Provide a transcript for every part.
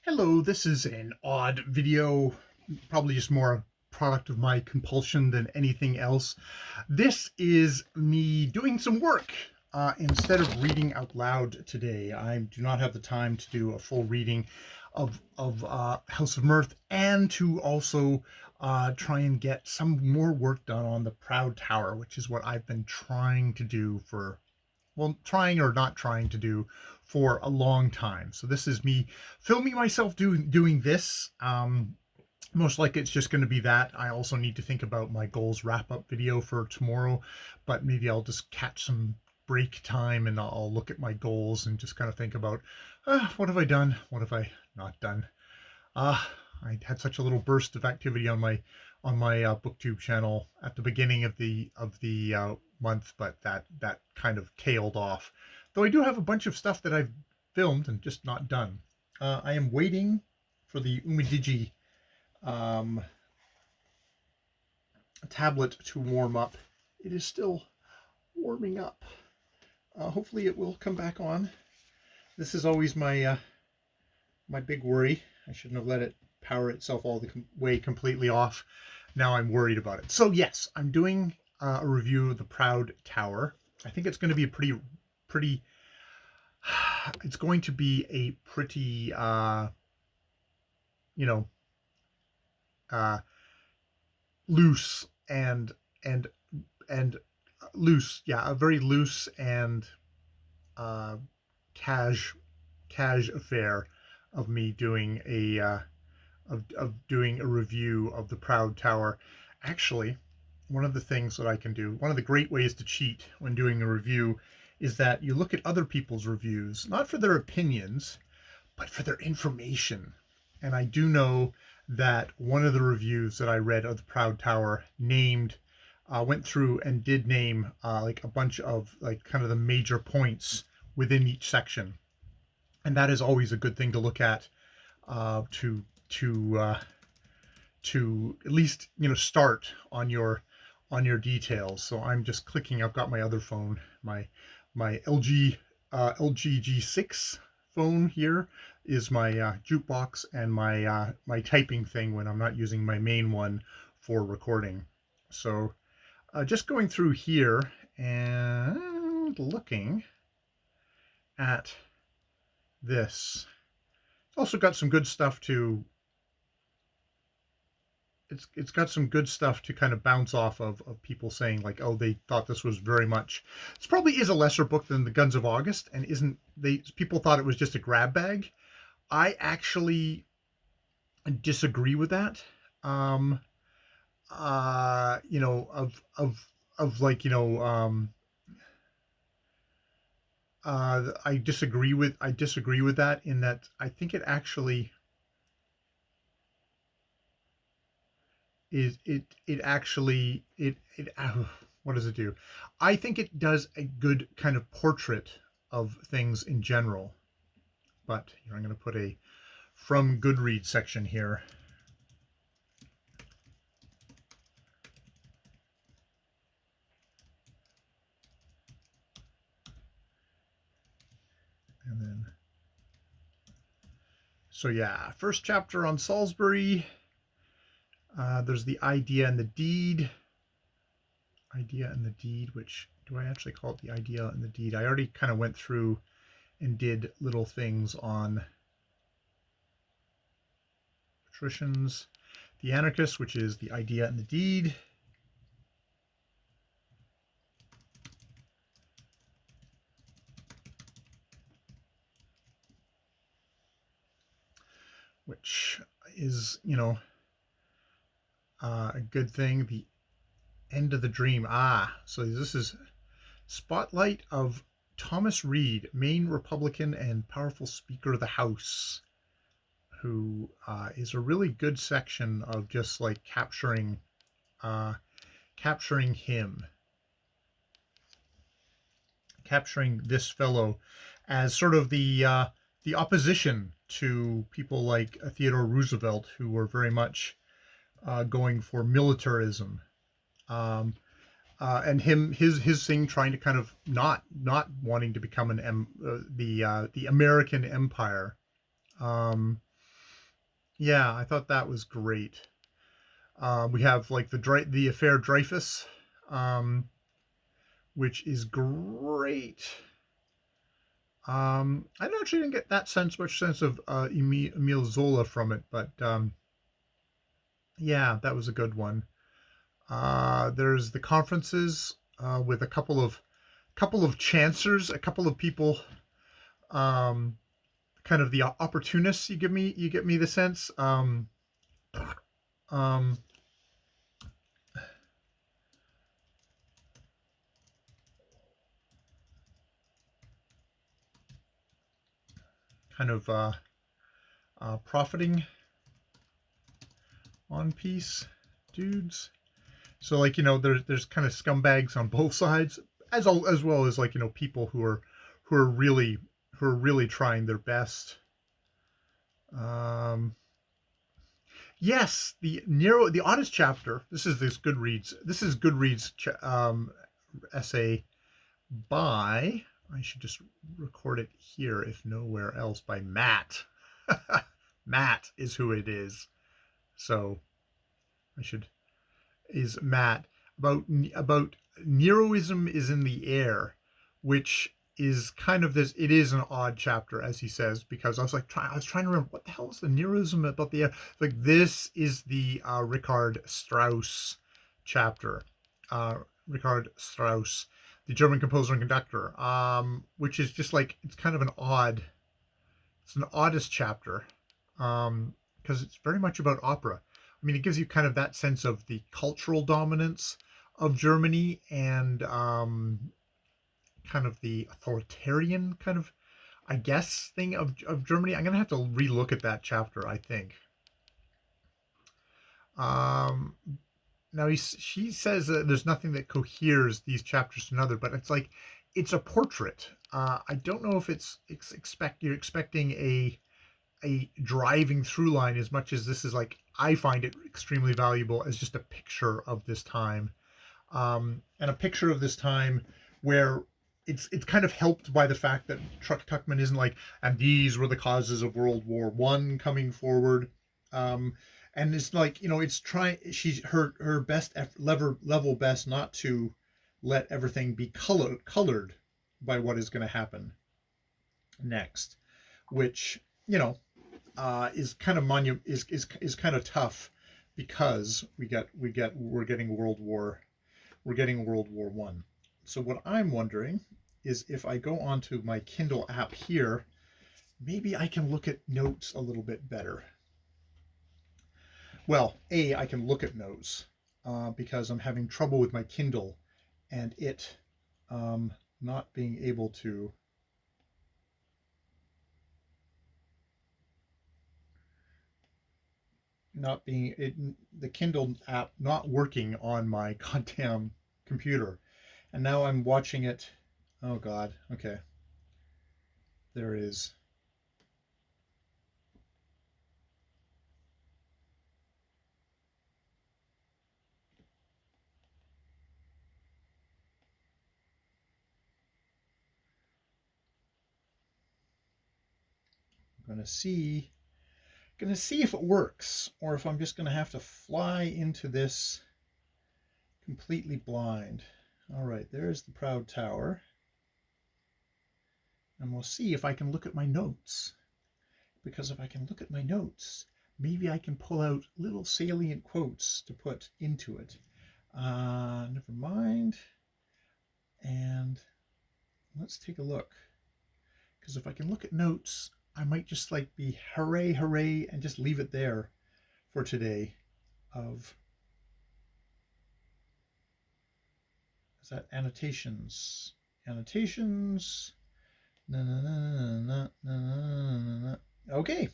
Hello, this is an odd video, probably just more a product of my compulsion than anything else. This is me doing some work. Instead of reading out loud today, I do not have the time to do a full reading of House of Mirth and to also try and get some more work done on the Proud Tower, which is what I've been trying to do for well, trying or not trying to do for a long time. So this is me filming myself doing this. Most likely it's just going to be that. I also need to think about my goals wrap-up video for tomorrow, but maybe I'll just catch some break time and I'll look at my goals and just kind of think about what have I done? What have I not done? I had such a little burst of activity on my booktube channel at the beginning of the month, but that kind of tailed off. Though I do have a bunch of stuff that I've filmed and just not done. I am waiting for the Umidigi tablet to warm up. It is still warming up. Hopefully it will come back on. This is always my my big worry. I shouldn't have let it power itself all the way completely off. Now I'm worried about it. So yes, I'm doing a review of the Proud Tower. I think it's going to be a pretty it's going to be a pretty you know loose and loose, yeah, a very loose and cash affair of me doing a doing a review of the Proud Tower. Actually, one of the things that I can do, one of the great ways to cheat when doing a review, is that you look at other people's reviews, not for their opinions, but for their information. And I do know that one of the reviews that I read of the Proud Tower named, went through and did name like a bunch of like kind of the major points within each section. And that is always a good thing to look at to at least start on your details. So I'm just clicking. I've got my other phone, my LG G6 phone here is my jukebox and my my typing thing when I'm not using my main one for recording. So just going through here and looking at this. It's also got some good stuff to it's got some good stuff to kind of bounce off of people saying like, oh, they thought this was very much, this probably is a lesser book than the Guns of August, and isn't, people thought it was just a grab bag. I actually disagree with that. You know, of like, I disagree with that, in that I think it actually is what does it do? I think it does a good kind of portrait of things in general. But I'm going to put a from Goodreads section here. And then, so yeah, first chapter on Salisbury. There's the idea and the deed. Idea and the deed, which, do I actually call it the idea and the deed? I already kind of went through and did little things on patricians. The anarchists, which is the idea and the deed. Which is, a good thing. The end of the dream. So this is spotlight of Thomas Reed, Maine Republican and powerful Speaker of the House, who is a really good section of just like capturing him, capturing this fellow as sort of the opposition to people like Theodore Roosevelt, who were very much going for militarism, and his thing trying to kind of not wanting to become the American empire, Yeah, I thought that was great. We have like the affair Dreyfus, um, which is great. I actually didn't get that much sense of Emile Zola from it, but yeah, that was a good one. There's the conferences with a couple of chancers, a couple of people, um, kind of the opportunists. You get me the sense. Um, Kind of profiting on peace dudes. So like there's kind of scumbags on both sides, as well as like people who are really trying their best. Um, yes, the oddest chapter. This Goodreads. This is Goodreads essay by. I should just record it here, if nowhere else, by Matt. Matt is who it is. So I should is Matt about Neroism is in the air, which is kind of this. It is an odd chapter, as he says, because I was trying to remember what the hell is the Neroism about the air. Like this is the Richard Strauss chapter. Richard Strauss, the German composer and conductor, which is just like it's kind of it's an oddest chapter, because it's very much about opera. I mean, it gives you kind of that sense of the cultural dominance of Germany and kind of the authoritarian kind of, I guess, thing of Germany. I'm going to have to relook at that chapter, I think. Um, Now she says that there's nothing that coheres these chapters to another, but it's like it's a portrait. I don't know if you're expecting a driving through line as much as this is like I find it extremely valuable as just a picture of this time, and a picture of this time where it's kind of helped by the fact that Tuckman isn't like, and these were the causes of World War I coming forward. Um, and it's like it's trying. She's her best level best not to let everything be colored by what is going to happen next, which is kind of is kind of tough because we're getting World War I. So what I'm wondering is if I go onto my Kindle app here, maybe I can look at notes a little bit better. Well, I can look at notes because I'm having trouble with my Kindle and it not being able to. Not being it, the Kindle app not working on my goddamn computer. And now I'm watching it. Oh God. Okay. There it is. I'm gonna see if it works or if I'm just gonna have to fly into this completely blind. All right, there's the Proud Tower. And we'll see if I can look at my notes. Because if I can look at my notes, maybe I can pull out little salient quotes to put into it. Never mind. And let's take a look. Because if I can look at notes, I might just like be hooray, hooray, and just leave it there for today. Is that annotations? Annotations. Na, na, na, na, na, na, na. Okay,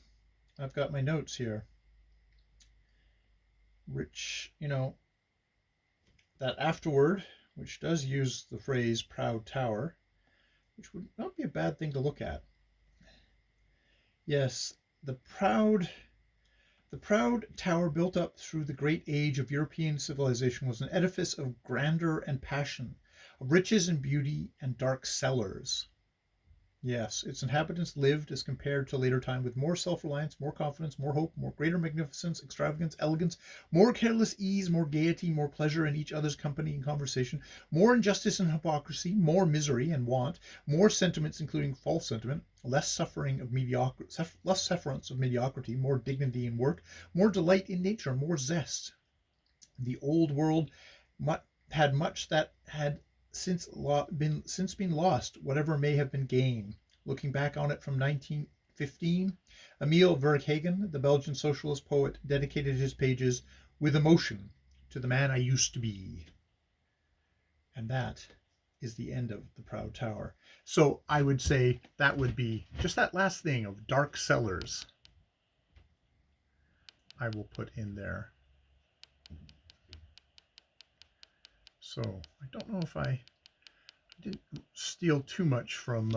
I've got my notes here. Rich, that afterword, which does use the phrase Proud Tower, which would not be a bad thing to look at. Yes, the proud tower built up through the great age of European civilization was an edifice of grandeur and passion, of riches and beauty and dark cellars. Yes, its inhabitants lived, as compared to later time, with more self-reliance, more confidence, more hope, more greater magnificence, extravagance, elegance, more careless ease, more gaiety, more pleasure in each other's company and conversation, more injustice and hypocrisy, more misery and want, more sentiments, including false sentiment, less sufferance of mediocrity, more dignity in work, more delight in nature, more zest. The old world had much that had since been lost, whatever may have been gain. Looking back on it from 1915, Emile Verhagen, the Belgian socialist poet, dedicated his pages with emotion to the man I used to be. And that is the end of the Proud Tower. So I would say that would be just that last thing of dark cellars. I will put in there. So I don't know if I didn't steal too much from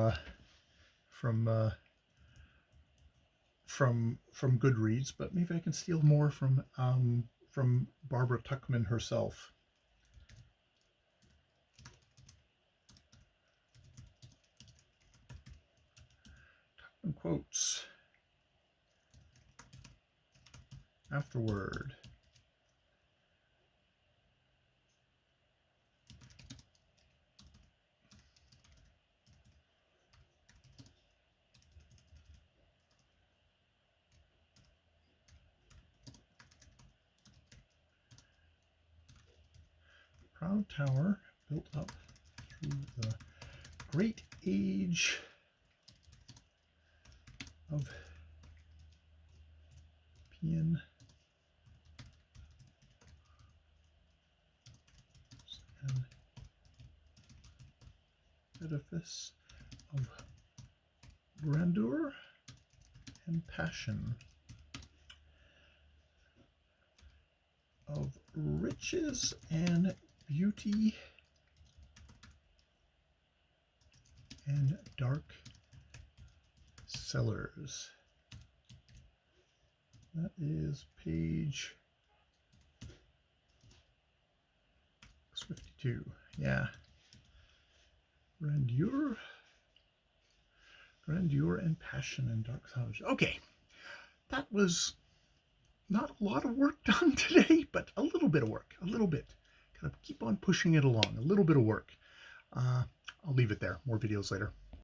Goodreads, but maybe I can steal more from Barbara Tuchman herself. Tuchman quotes. Afterword. Proud Tower built up through the great age of Pian an edifice of grandeur and passion, of riches and beauty and dark cellars. That is page 52. Yeah. Grandeur and passion and dark cellars. Okay. That was not a lot of work done today, but a little bit of work. A little bit. Gotta keep on pushing it along. A little bit of work. I'll leave it there. More videos later.